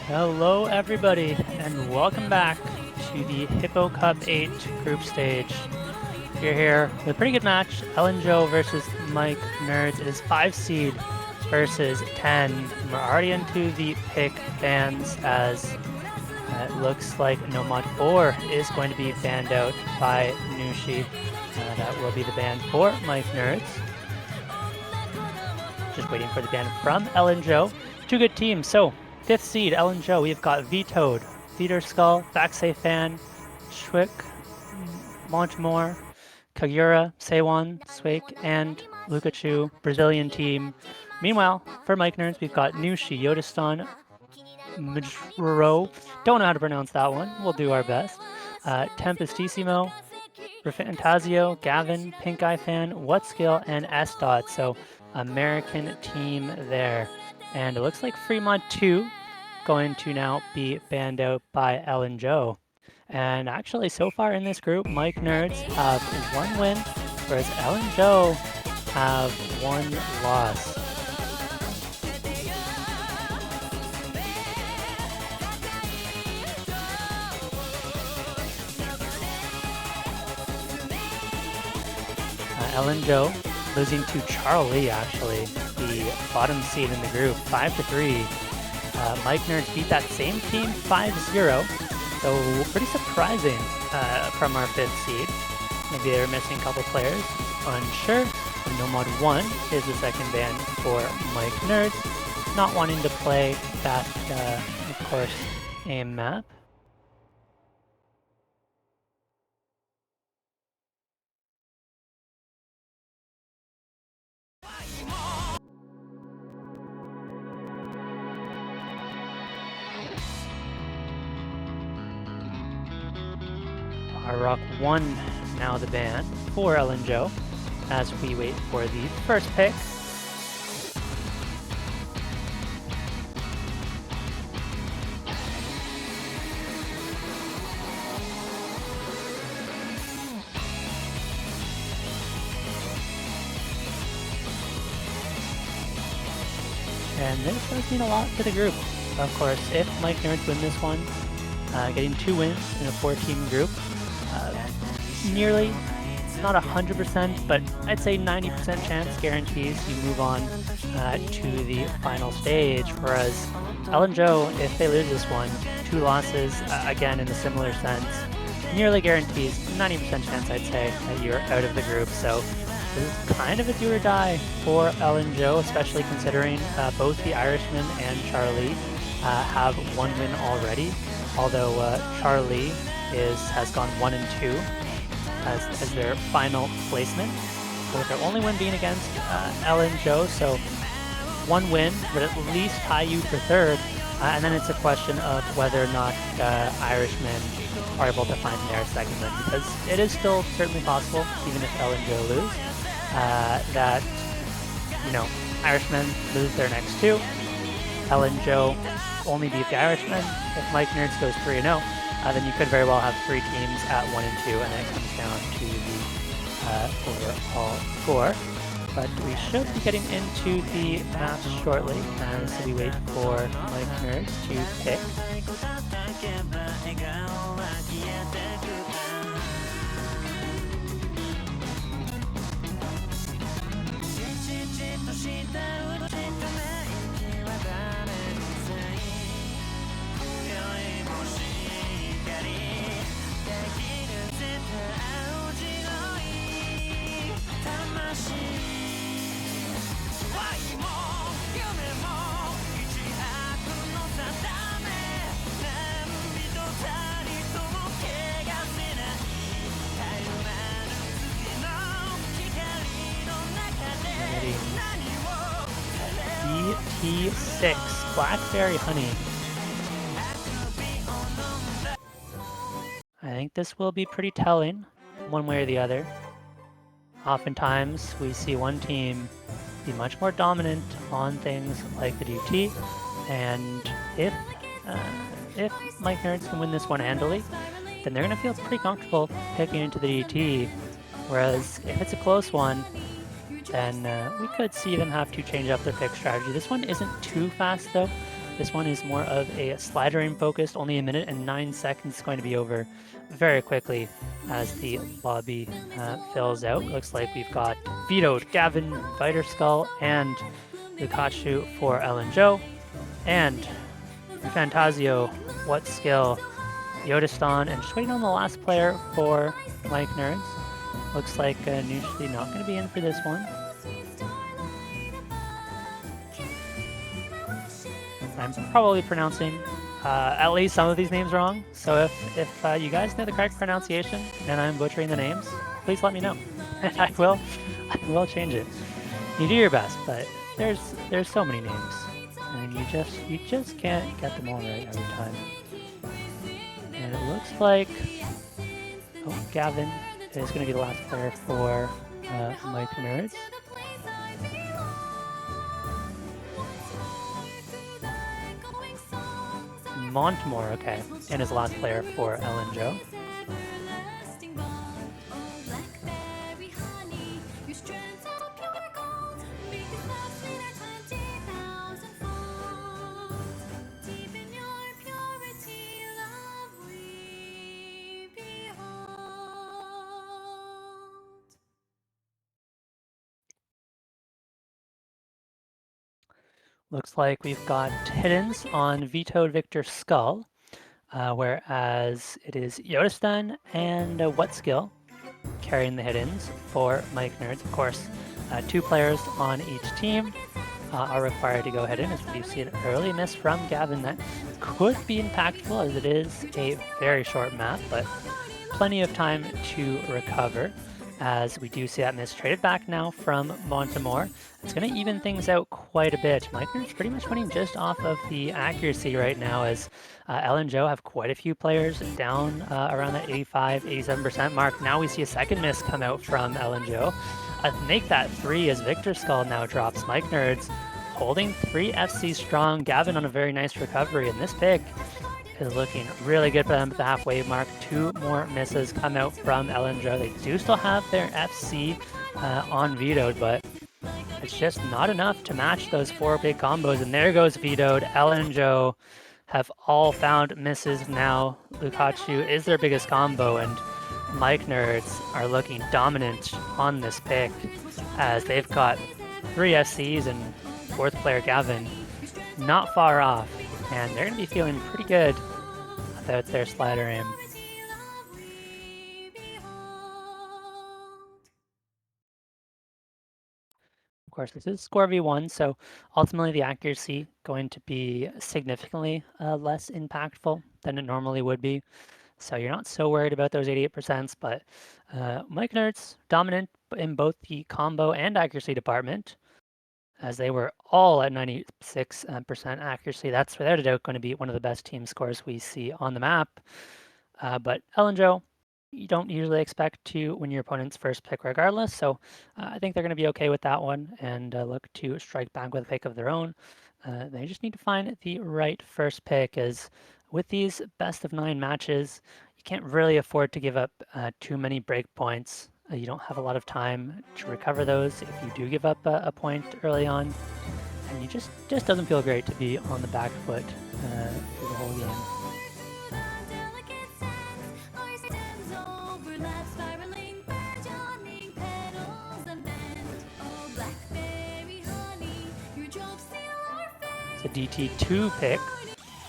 Hello everybody and welcome back to the Hippo Cup 8 group stage. We're here with a pretty good match, Ellen Joe versus Mike Nerds. It is 5 seed versus 10. And we're already into the pick bans as it looks like Nomad 4 is going to be banned out by Nushi. That will be the ban for Mike Nerds. Just waiting for the ban from Ellen Joe. Two good teams, so 5th seed, Ellen Joe, we've got Vetoed, Theater Skull, Backsay Fan, Schwick, Montemore, Kagura, Seiwon, Swake, and Lukachu, Brazilian team. Meanwhile, for Mike Nerds, we've got Nushi, Yodistan, Majro, don't know how to pronounce that one, we'll do our best. Tempestissimo, Fantasio, Gavin, Pink Eye Fan, Whatskill, and S Dot. So American team there. And it looks like Fremont 2 going to now be banned out by Ellen Joe. And actually, so far in this group, Mike Nerds have 1 win, whereas Ellen Joe have 1 loss. Ellen Joe losing to Charlie, actually, the bottom seed in the group, 5-3. Mike Nerds beat that same team 5-0, so pretty surprising from our 5th seed. Maybe they're missing a couple players, unsure. And Nomad 1 is the second ban for Mike Nerds, not wanting to play that, of course, aim map. Rock 1 now the ban for Ellen Joe as we wait for the first pick. And this does mean a lot to the group. Of course, if Mike Nerds win this one, getting 2 wins in a 4-team group, nearly, not 100%, but I'd say 90% chance guarantees you move on to the final stage. Whereas Ellen Joe, if they lose this one, 2 losses, again in a similar sense, nearly guarantees 90% chance, I'd say, that you're out of the group. So this is kind of a do or die for Ellen Joe, especially considering both the Irishman and Charlie have 1 win already. Although Charlie has gone 1-2 as their final placement, with their only win being against Ellen Joe. So 1 win would at least tie you for 3rd, and then it's a question of whether or not Irishmen are able to find their 2nd win, because it is still certainly possible, even if Ellen Joe lose, that Irishmen lose their next 2. Ellen Joe only beat the Irishmen. If Mike Nerds goes 3-0, then you could very well have 3 teams at 1-2, and then it comes down to the overall score. But we should be getting into the match shortly as we wait for Mike Nerds to pick. BT6, Blackberry Honey. I think this will be pretty telling, one way or the other. Oftentimes, we see one team be much more dominant on things like the DT, and if Mike Nerds can win this one handily, then they're going to feel pretty comfortable picking into the DT, whereas if it's a close one, then we could see them have to change up their pick strategy. This one isn't too fast though. This one is more of a slider aim focused, only a minute and 9 seconds. It's going to be over very quickly as the lobby fills out. Looks like we've got Vetoed, Gavin, Viter Skull, and Lukachu for Ellen Joe. And Fantasio, What Skill, Yodistan, and just waiting on the last player for Mike Nerds. Looks like usually not going to be in for this one. I'm probably pronouncing at least some of these names wrong. So if you guys know the correct pronunciation and I'm butchering the names, please let me know, and I will change it. You do your best, but there's so many names, and you just can't get them all right every time. And it looks like Gavin is going to be the last player for Mike Nerds. Montmore, okay, and his last player for Ellen Joe. Looks like we've got Hiddens on Vetoed Victor Skull, whereas it is Yodistan and What Skill carrying the Hiddens for Mike Nerds. Of course, 2 players on each team are required to go hidden, as we do see an early miss from Gavin that could be impactful, as it is a very short map, but plenty of time to recover, as we do see that miss traded back now from Montemore. It's going to even things out quite a bit. Mike Nerds pretty much winning just off of the accuracy right now, as Ellen Joe have quite a few players down around that 85-87% mark. Now we see a second miss come out from Ellen Joe. Make that 3 as Victor Skull now drops. Mike Nerds holding 3 FC strong. Gavin on a very nice recovery, and this pick is looking really good for them at the halfway mark. 2 more misses come out from Ellen Joe. They do still have their FC on Vetoed, but it's just not enough to match those 4 big combos. And there goes Vetoed. Ellen Joe have all found misses now. Lukachu is their biggest combo, and Mike Nerds are looking dominant on this pick, as they've got 3 FCs and 4th player Gavin not far off, and they're going to be feeling pretty good about their slider aim. Of course, this is score v1, so ultimately the accuracy going to be significantly less impactful than it normally would be. So you're not so worried about those 88%, but Mike Nerds dominant in both the combo and accuracy department, as they were all at 96% accuracy. That's without a doubt going to be one of the best team scores we see on the map. But Ellen Joe, you don't usually expect to win your opponent's first pick regardless, so I think they're going to be okay with that one and look to strike back with a pick of their own. They just need to find the right first pick, as with these best of 9 matches, you can't really afford to give up too many breakpoints. You don't have a lot of time to recover those if you do give up a point early on, and you just doesn't feel great to be on the back foot through the whole game. It's a DT2 pick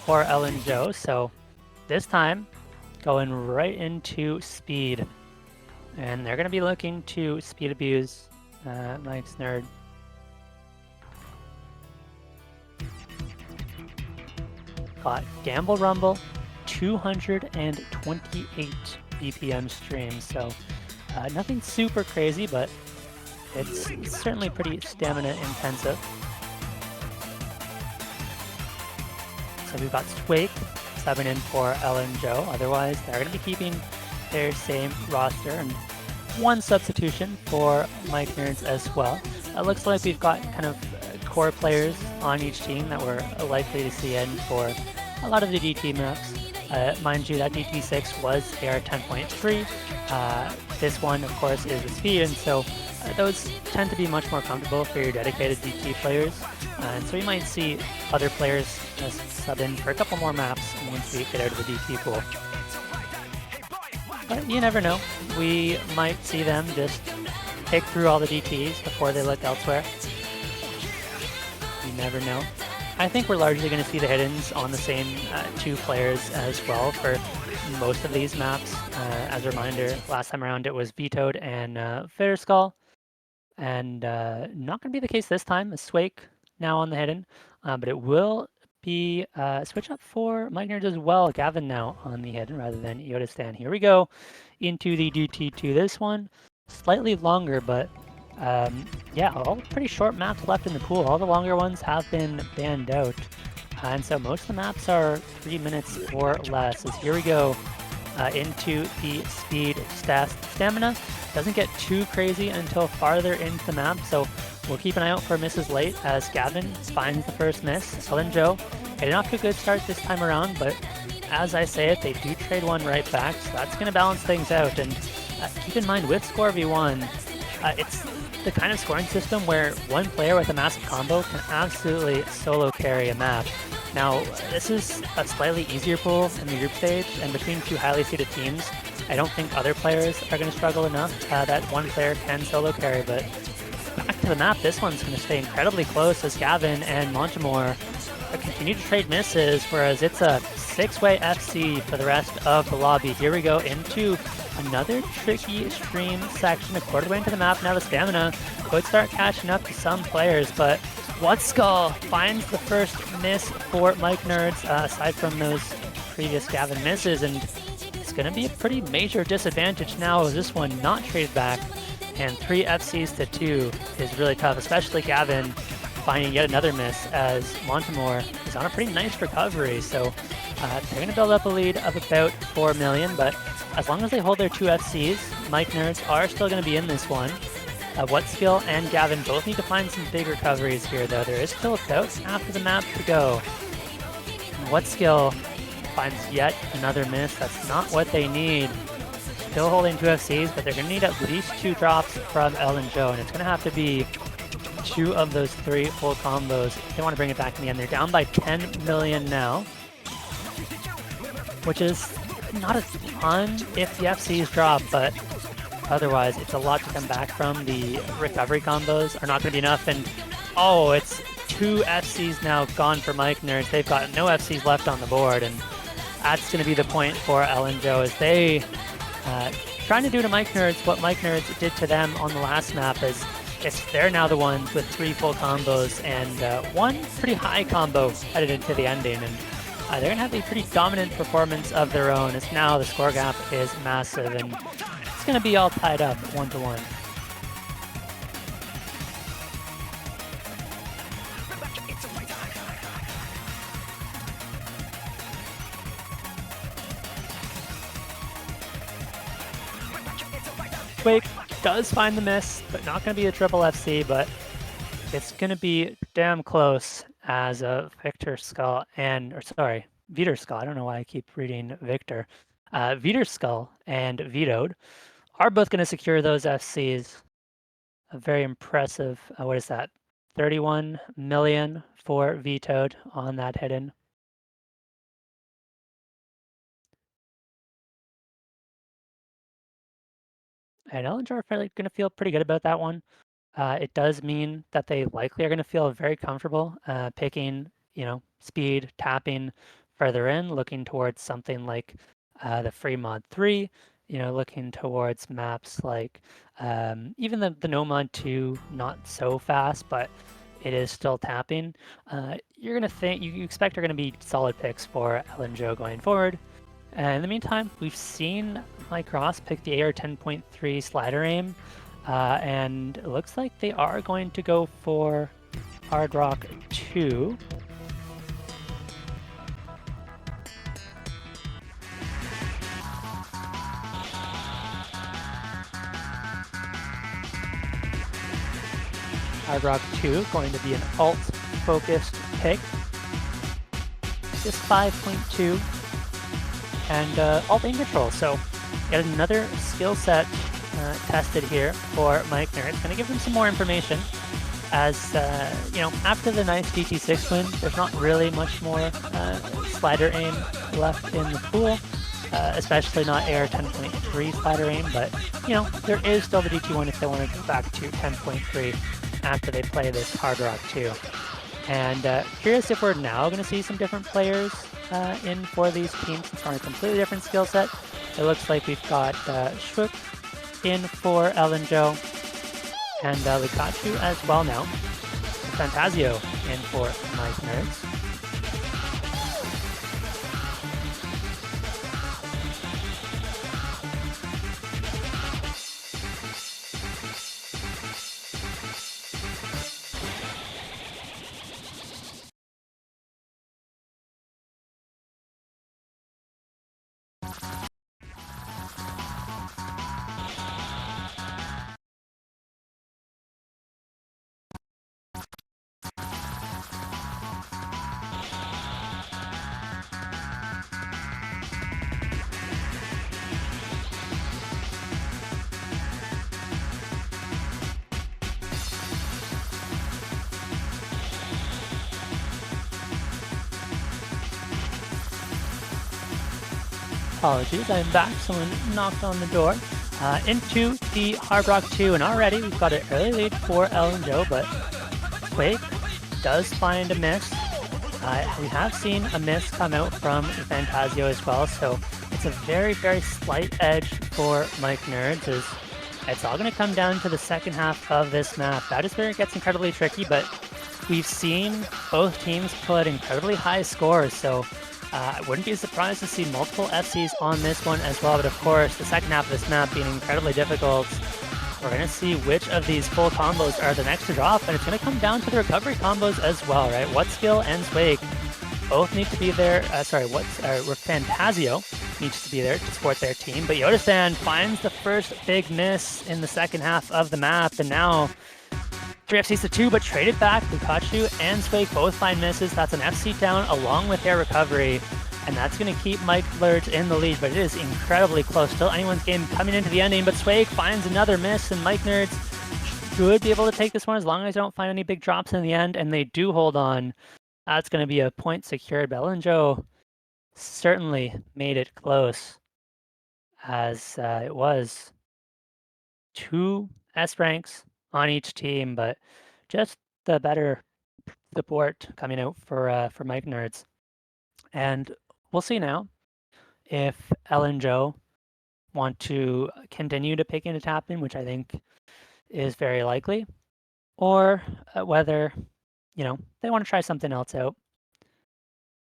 for Ellen Joe, so this time going right into speed. And they're going to be looking to speed abuse Mike's Nerd. Got Gamble Rumble, 228 BPM streams, so nothing super crazy, but it's certainly pretty stamina intensive. So we've got Swake subbing in for Ellen Joe. Otherwise, they're going to be keeping their same roster, and 1 substitution for Mike Nerds as well. It looks like we've got kind of core players on each team that we're likely to see in for a lot of the DT maps. Mind you, that DT6 was AR 10.3. This one, of course, is the speed, and so those tend to be much more comfortable for your dedicated DT players, and so you might see other players just sub in for a couple more maps once we get out of the DT pool. But you never know. We might see them just pick through all the DTs before they look elsewhere. You never know. I think we're largely going to see the hiddens on the same 2 players as well for most of these maps. As a reminder, last time around it was Vetoed and Fitterskull, and not going to be the case this time. Swake now on the hidden, but it will be switch up for Mike Nerds as well. Gavin now on the hidden rather than Yodastan. Here we go into the DT2. This one slightly longer, but yeah, all pretty short maps left in the pool. All the longer ones have been banned out. And so most of the maps are 3 minutes or less. As here we go into the speed stamina. Doesn't get too crazy until farther into the map, so we'll keep an eye out for misses late as Gavin finds the first miss. Ellen Joe getting off to a good start this time around, but as I say it, they do trade one right back, so that's going to balance things out. And keep in mind, with Score V1, it's the kind of scoring system where one player with a massive combo can absolutely solo carry a map. Now, this is a slightly easier pool in the group stage, and between 2 highly seeded teams, I don't think other players are going to struggle enough that one player can solo carry, but back to the map, this one's going to stay incredibly close as Gavin and Montemore continue to trade misses, whereas it's a 6-way FC for the rest of the lobby. Here we go into another tricky stream section, a quarter way into the map. Now the stamina could start catching up to some players, but Whatskull finds the first miss for Mike Nerds, aside from those previous Gavin misses, and it's going to be a pretty major disadvantage now as this one not traded back, and 3 FCs to 2 is really tough, especially Gavin finding yet another miss as Montemore is on a pretty nice recovery. So they're going to build up a lead of about 4 million, but as long as they hold their 2 FCs, Mike Nerds are still going to be in this one. Whatskull and Gavin both need to find some big recoveries here, though. There is still about half of the map to go. Whatskull finds yet another miss. That's not what they need. Still holding 2 FCs, but they're going to need at least 2 drops from Ellen Joe, and it's going to have to be 2 of those 3 full combos if they want to bring it back in the end. They're down by 10 million now, which is not a ton if the FCs drop, but otherwise it's a lot to come back from. The recovery combos are not going to be enough, and oh, it's 2 FCs now gone for Mike Nerds. They've got no FCs left on the board, and that's going to be the point for Ellen Joe as they trying to do to Mike Nerds what Mike Nerds did to them on the last map. Is they're now the ones with 3 full combos and 1 pretty high combo headed into the ending, and they're going to have a pretty dominant performance of their own as now the score gap is massive, and it's going to be all tied up 1-1. Wake does find the miss, but not going to be a triple FC, but it's going to be damn close as a Vitorskull and I don't know why I keep reading Victor. Vitorskull and Vetoed are both going to secure those FCs. A very impressive, what is that? 31 million for Vetoed on that hidden. And Ellinger are going to feel pretty good about that one. It does mean that they likely are going to feel very comfortable picking, speed, tapping further in, looking towards something like the free mod 3, looking towards maps like even the no mod 2, not so fast, but it is still tapping. You're going to think, you expect are going to be solid picks for Ellen Joe going forward. In the meantime, we've seen Mike Ross pick the AR 10.3 slider aim, and it looks like they are going to go for Hard Rock 2. Hard Rock 2 going to be an alt-focused pick. Just 5.2. And alt aim control, so yet another skill set tested here for Mike Nerds. Gonna give him some more information. As you know, after the nice GT6 win, there's not really much more slider aim left in the pool, especially not AR 10.3 slider aim, but you know, there is still the GT1 if they want to go back to 10.3 after they play this Hard Rock 2. And curious if we're now going to see some different players in for these teams since we're on a completely different skill set. It looks like we've got Shuk in for Ellen Joe, and Likachu as well now. Fantasio in for Mike Nerds. Apologies, I'm back. Someone knocked on the door. Into the Hard Rock 2, and already we've got an early lead for Ellen Joe, but Quake does find a miss. We have seen a miss come out from Fantasio as well, so it's a very, very slight edge for Mike Nerds. As it's all going to come down to the second half of this map. That is where it gets incredibly tricky, but we've seen both teams put incredibly high scores, so I wouldn't be surprised to see multiple FCs on this one as well, but of course, the second half of this map being incredibly difficult, we're going to see which of these full combos are the next to drop, and it's going to come down to the recovery combos as well, right? What skill and Swake both need to be there. Fantasio needs to be there to support their team, but Yoda-san finds the first big miss in the second half of the map, and now 3 FCs to 2, but traded back. Lukachu and Swake both find misses. That's an FC down along with their recovery, and that's going to keep Mike Nerds in the lead, but it is incredibly close. Still anyone's game coming into the ending, but Swake finds another miss, and Mike Nerds should be able to take this one as long as they don't find any big drops in the end, and they do hold on. That's going to be a point secured. Bell and Joe certainly made it close, as it was 2 S ranks on each team, but just the better support coming out for Mike Nerds. And we'll see now if Ellen and Joe want to continue to pick into Tapin, which I think is very likely, or whether, you know, they want to try something else out.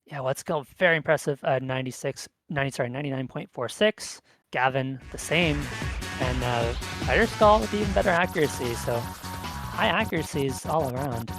Yeah, let's go. Very impressive. 99.46. Gavin, the same. And Fighter Skull with even better accuracy. So high accuracies all around.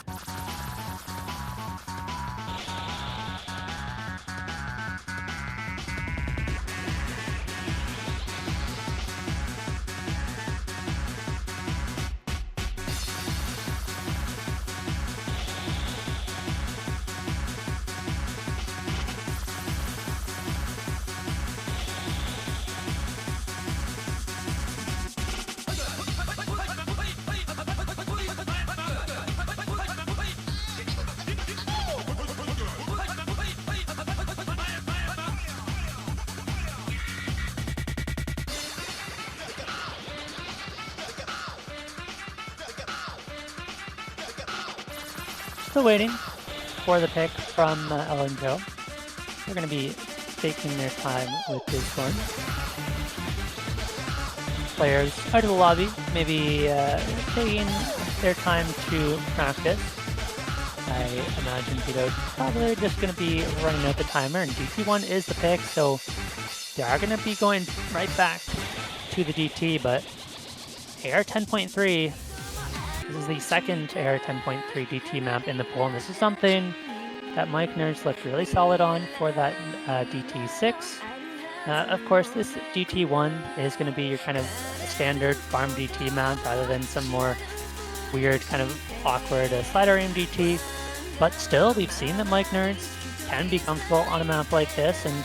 Still waiting for the pick from Ellen Joe. They're going to be taking their time with this one. Players out of the lobby, maybe taking their time to practice. I imagine Vito's probably just going to be running out the timer, and DT1 is the pick, so they are going to be going right back to the DT, but AR 10.3. This is the second AR 10.3 DT map in the pool, and this is something that Mike Nerds looked really solid on for that DT6. Of course, this DT1 is going to be your kind of standard farm DT map rather than some more weird kind of awkward slider aim DT. But still, we've seen that Mike Nerds can be comfortable on a map like this and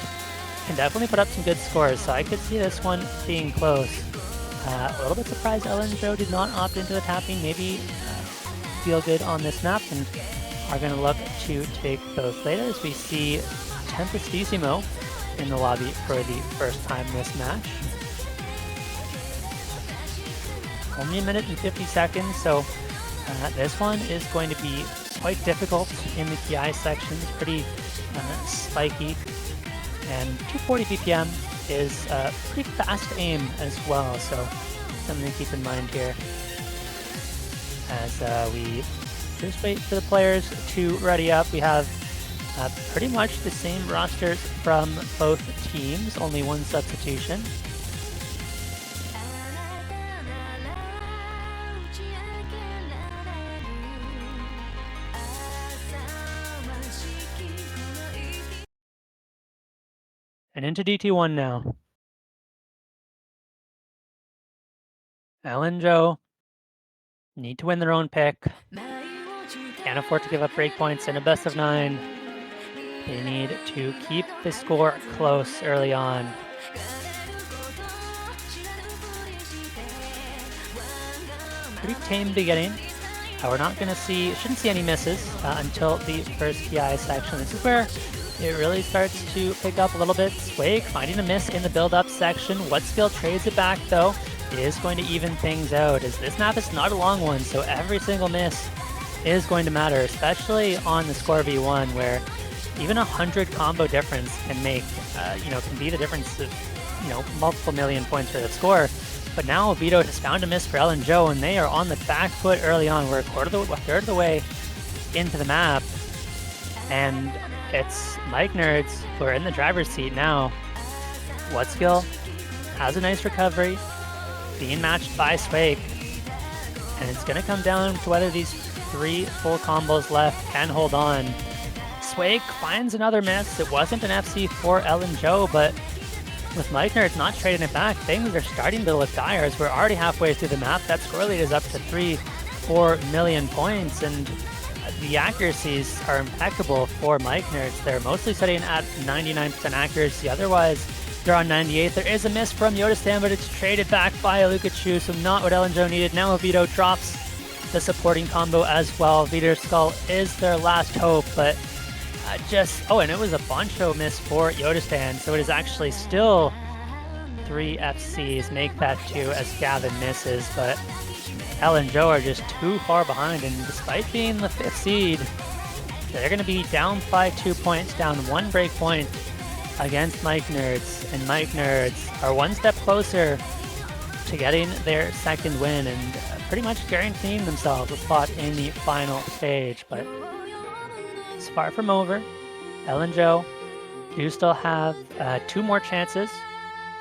can definitely put up some good scores. So I could see this one being close. A little bit surprised Ellen Joe did not opt into the tapping. Maybe feel good on this map and are going to look to take those later as we see Tempestissimo in the lobby for the first time this match. Only a minute and 50 seconds, so this one is going to be quite difficult in the PI sections, pretty spiky, and 240 BPM is pretty fast aim as well, so something to keep in mind here as we just wait for the players to ready up. We have pretty much the same rosters from both teams, only one substitution. And into DT1 now. Ellen Joe need to win their own pick. Can't afford to give up breakpoints in a best of 9. They need to keep the score close early on. Pretty tame beginning. We're not going to shouldn't see any misses until the first PI section. This is where it really starts to pick up a little bit. Swag finding a miss in the build-up section. What skill trades it back though is going to even things out, as this map is not a long one, so every single miss is going to matter, especially on the score V1, where even 100 combo difference can make, can be the difference of, multiple million points for that score. But now Vito has found a miss for Ellen Joe, and they are on the back foot early on. We're a third of the way into the map, and it's Mike Nerds who are in the driver's seat now. What skill has a nice recovery, being matched by Swag, and it's going to come down to whether these 3 full combos left can hold on. Swag finds another miss. It wasn't an FC for Ellen Joe, but with Mike Nerds not trading it back, things are starting to look dire as we're already halfway through the map. That score lead is up to 3-4 million points, and the accuracies are impeccable for Mike Nerds. They're mostly setting at 99% accuracy, otherwise they're on 98. There is a miss from Yodastan, but it's traded back by Lukachu, so not what Ellen Joe needed. Now Vito drops the supporting combo as well. Vito's Skull is their last hope, but and it was a Boncho miss for Yodastan, so it is actually still 3 FCs, make that 2 as Gavin misses, but Ellen Joe are just too far behind, and despite being the 5th seed, they're going to be down by 2 points, down 1 break point against Mike Nerds, and Mike Nerds are 1 step closer to getting their 2nd win and pretty much guaranteeing themselves a spot in the final stage, but it's far from over. Ellen Joe do still have 2 more chances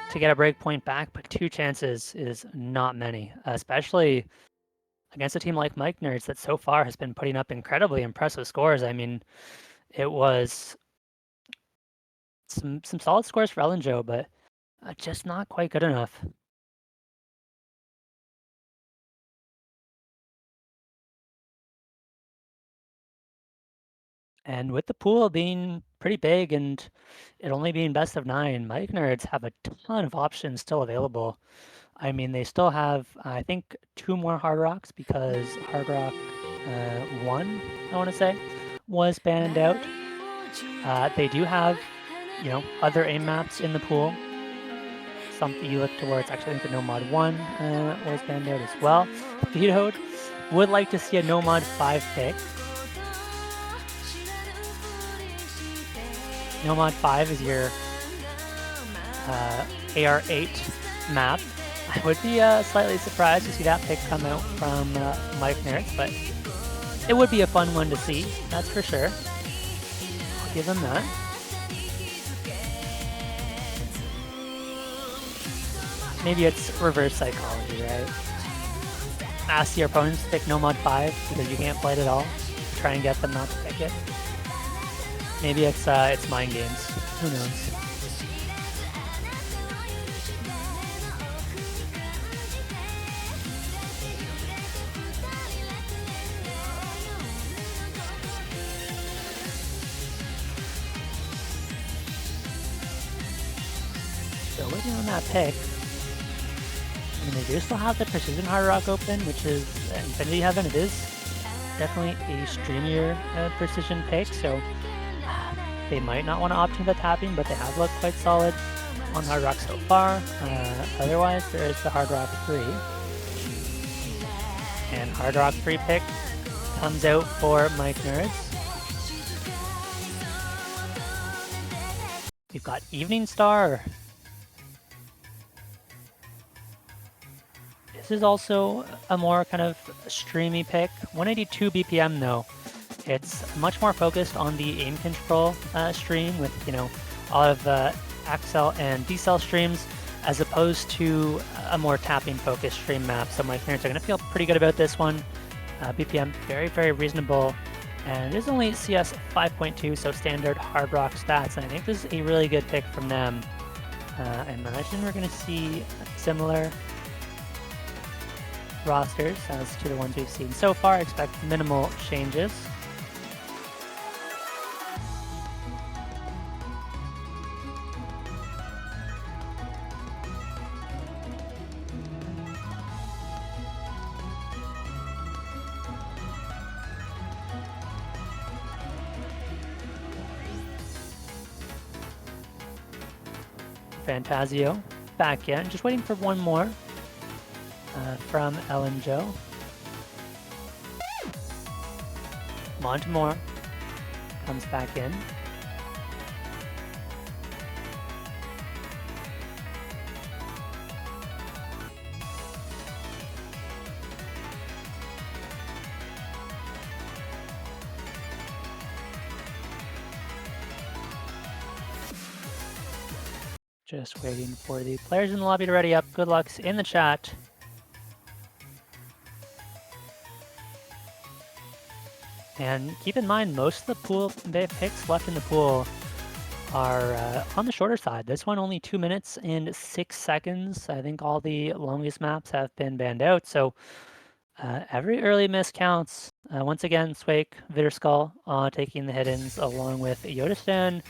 to get a breakpoint back, but 2 chances is not many, especially against a team like Mike Nerds that so far has been putting up incredibly impressive scores. I mean, it was some solid scores for Ellen Joe, but just not quite good enough. And with the pool being pretty big and it only being best of 9, Mike Nerds have a ton of options still available. I mean, they still have, I think, 2 more Hard Rocks because Hard Rock 1, I want to say, was banned out. They do have, other aim maps in the pool. Something you look towards. Actually, I think the No Mod 1 was banned out as well. Vito would like to see a No Mod 5 pick. No Mod 5 is your AR8 map. I would be slightly surprised to see that pick come out from Mike Nerds, but it would be a fun one to see, that's for sure. I'll give him that. Maybe it's reverse psychology, right? Ask your opponents to pick No Mod 5 because you can't play it at all. Try and get them not to pick it. Maybe it's mind games. Who knows? So waiting on that pick. I mean, they do still have the Precision Hard Rock open, which is Infinity Heaven. It is definitely a streamier precision pick, so they might not want to opt into the tapping, but they have looked quite solid on Hard Rock so far. Otherwise, there is the Hard Rock 3. And Hard Rock 3 pick comes out for Mike Nerds. We've got Evening Star. This is also a more kind of streamy pick. 182 BPM though. It's much more focused on the aim control stream with, you know, all of the accel and decel streams, as opposed to a more tapping focused stream map. So my parents are going to feel pretty good about this one. BPM very, very reasonable. And it is only CS 5.2, so standard hard rock stats. And I think this is a really good pick from them. I imagine we're going to see similar rosters as to the ones we've seen so far. Expect minimal changes. Fantasio back in, just waiting for one more from Ellen Joe. Montemore comes back in. Just waiting for the players in the lobby to ready up. Good luck in the chat. And keep in mind, most of the pool picks left in the pool are on the shorter side. This one only 2 minutes and 6 seconds. I think all the longest maps have been banned out. So every early miss counts. Once again, Swake, Vitterskull taking the hit-ins along with Yodistan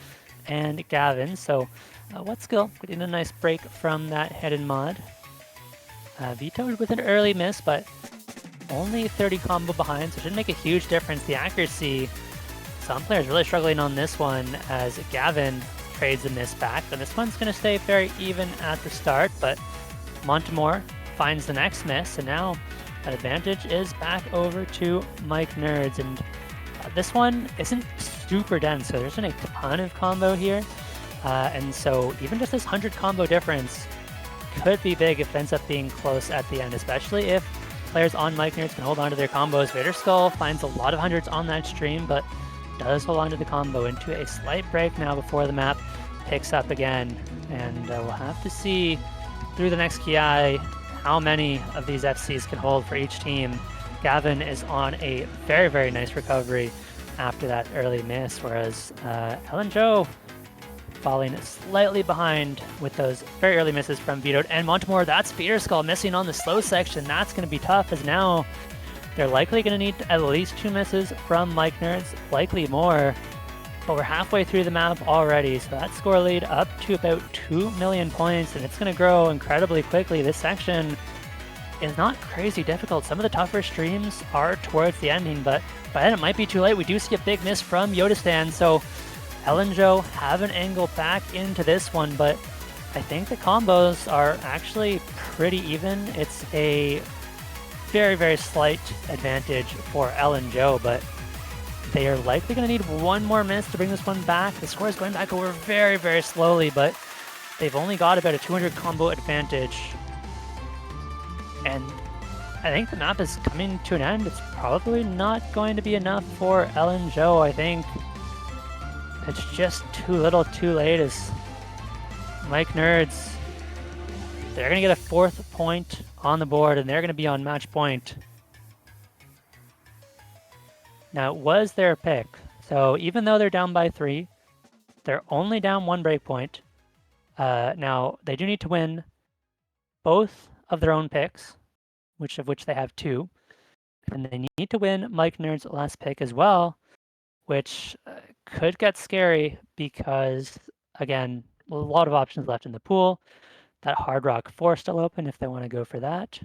and Gavin. So what's skill? Getting a nice break from that hidden mod. Vetoed with an early miss, but only 30 combo behind, so it shouldn't make a huge difference. The accuracy, some players really struggling on this one as Gavin trades a miss back. And this one's going to stay very even at the start, but Montemore finds the next miss, and now that advantage is back over to Mike Nerds. And this one isn't super dense, so there's been a ton of combo here. And so even just this 100 combo difference could be big if it ends up being close at the end, especially if players on Mike Nerds can hold on to their combos. Vitterskull finds a lot of hundreds on that stream, but does hold on to the combo into a slight break now before the map picks up again. And we'll have to see through the next Ki how many of these FCs can hold for each team. Gavin is on a very, very nice recovery after that early miss, whereas Ellen Joe falling slightly behind with those very early misses from Vetoed. And Montemore, that's Vitterskull missing on the slow section. That's going to be tough, as now they're likely going to need at least 2 misses from Mike Nerds, likely more. But we're halfway through the map already, so that score lead up to about 2 million points, and it's going to grow incredibly quickly. This section is not crazy difficult. Some of the tougher streams are towards the ending, but by then it might be too late. We do see a big miss from Yodistan, so Ellen Joe have an angle back into this one, but I think the combos are actually pretty even. It's a very, very slight advantage for Ellen Joe, but they are likely going to need one more miss to bring this one back. The score is going back over very, very slowly, but they've only got about a 200 combo advantage. And I think the map is coming to an end. It's probably not going to be enough for Ellen Joe. I think it's just too little too late, as Mike Nerds, they're going to get a 4th point on the board, and they're going to be on match point. Now, it was their pick, so even though they're down by 3, they're only down 1 breakpoint. Now, they do need to win both of their own picks, which they have 2. And they need to win Mike Nerd's last pick as well, which could get scary because, again, a lot of options left in the pool. that Hard Rock 4 still open if they want to go for that.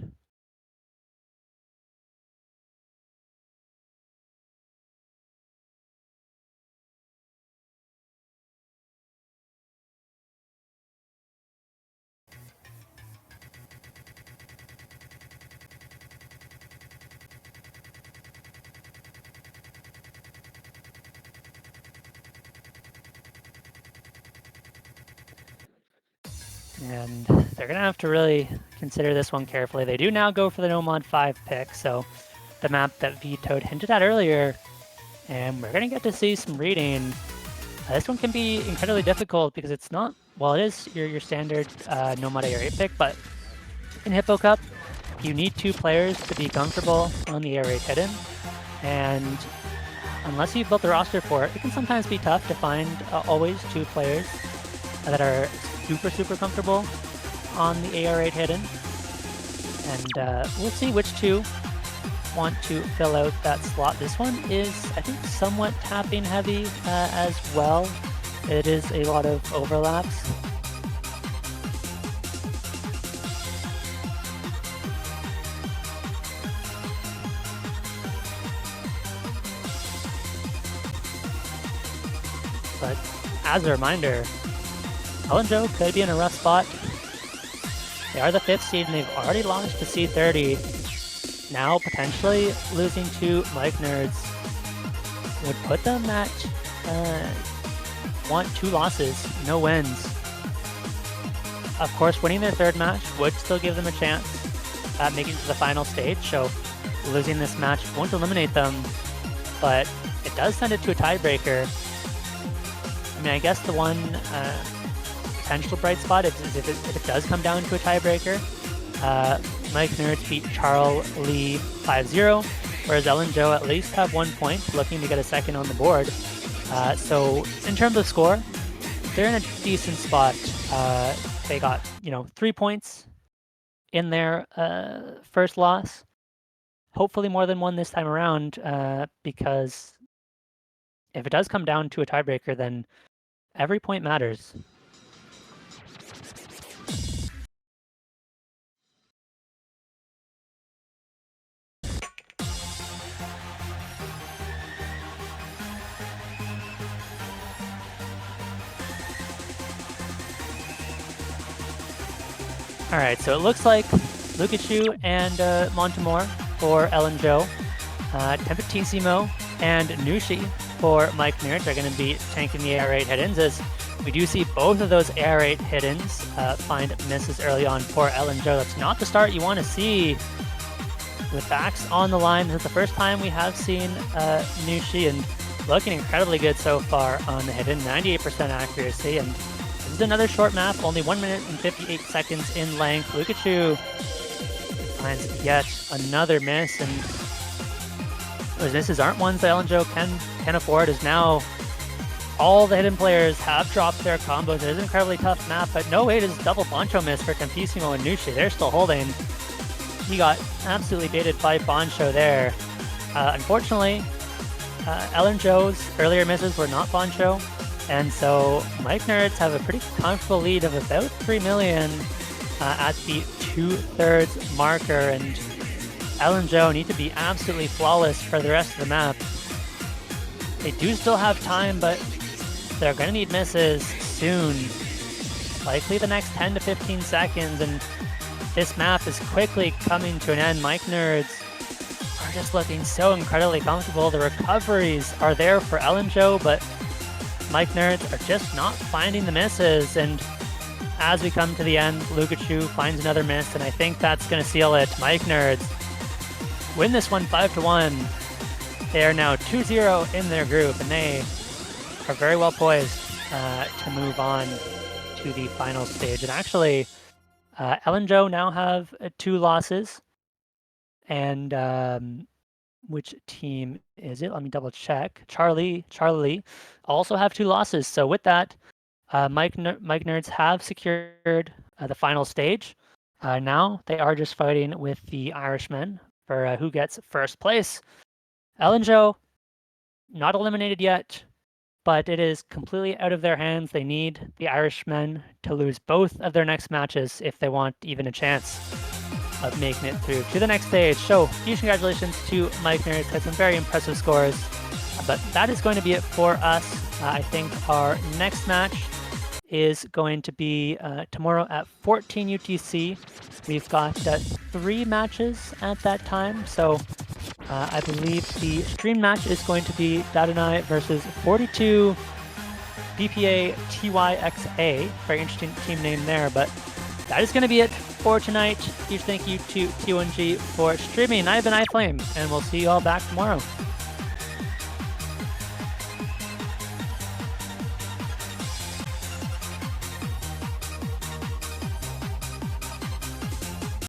And they're going to have to really consider this one carefully. They do now go for the No Mod 5 pick, so the map that Vetoad hinted at earlier, and we're going to get to see some reading. This one can be incredibly difficult because it's not, well, it is your standard No Mod AR8 pick, but in Hippo Cup, you need 2 players to be comfortable on the AR8 hidden, and unless you've built the roster for it, it can sometimes be tough to find always 2 players that are super comfortable on the AR8 hidden. And we'll see which 2 want to fill out that slot. This one is, I think, somewhat tapping heavy as well. It is a lot of overlaps. But as a reminder, Joe could be in a rough spot. They are the 5th seed and they've already launched to C30. Now potentially losing to Mike Nerds would put them at want 2 losses, no wins. Of course, winning their 3rd match would still give them a chance at making it to the final stage, so losing this match won't eliminate them, but it does send it to a tiebreaker. I mean, I guess the one potential bright spot if it does come down to a tiebreaker, Mike Nerds beat Charles Lee 5-0, whereas Ellen Joe at least have 1 point, looking to get a 2nd on the board. So in terms of score, they're in a decent spot. They got 3 points in their first loss. Hopefully more than 1 this time around, because if it does come down to a tiebreaker, then every point matters. All right, so it looks like Lukachu and Montemor for Ellen Joe, Tempestissimo and Nushi for Mike Nerds are going to be tanking the AR8 hit-ins, as we do see both of those AR8 hit-ins find misses early on for Ellen Joe. That's not the start you want to see with backs on the line. This is the first time we have seen Nushi, and looking incredibly good so far on the hit-in, 98% accuracy, and this is another short map, only 1 minute and 58 seconds in length. Lukachu finds yet another miss, and those misses aren't ones that Ellen Joe can afford, as now all the hidden players have dropped their combos. It is an incredibly tough map, but no way does double Boncho miss for Tempissimo and Nushi. They're still holding. He got absolutely baited by Boncho there. Unfortunately, Ellen Joe's earlier misses were not Boncho, and so Mike Nerds have a pretty comfortable lead of about 3 million at the 2/3 marker, and Ellen Joe need to be absolutely flawless for the rest of the map. They do still have time, but they're going to need misses soon. Likely the next 10 to 15 seconds, and this map is quickly coming to an end. Mike Nerds are just looking so incredibly comfortable. The recoveries are there for Ellen Joe, but Mike Nerds are just not finding the misses, and as we come to the end, Lukachu finds another miss, and I think that's going to seal it. Mike Nerds win this one 5-1. They are now 2-0 in their group, and they are very well poised to move on to the final stage. And actually, Ellen Joe now have 2 losses, and which team is it? Let me double check. Charlie also have 2 losses. So with that, Mike Nerds have secured the final stage. Now they are just fighting with the Irishmen for who gets first place. Ellen Joe, not eliminated yet, but it is completely out of their hands. They need the Irishmen to lose both of their next matches if they want even a chance of making it through to the next stage. So huge congratulations to Mike Nerds, had some very impressive scores. But that is going to be it for us. I think our next match is going to be tomorrow at 14 UTC. We've got 3 matches at that time. So I believe the stream match is going to be Dadonai versus 42 BPA TYXA. Very interesting team name there, but that is going to be it for tonight. Huge thank you to T1G for streaming. I've been iFlame, and we'll see you all back tomorrow.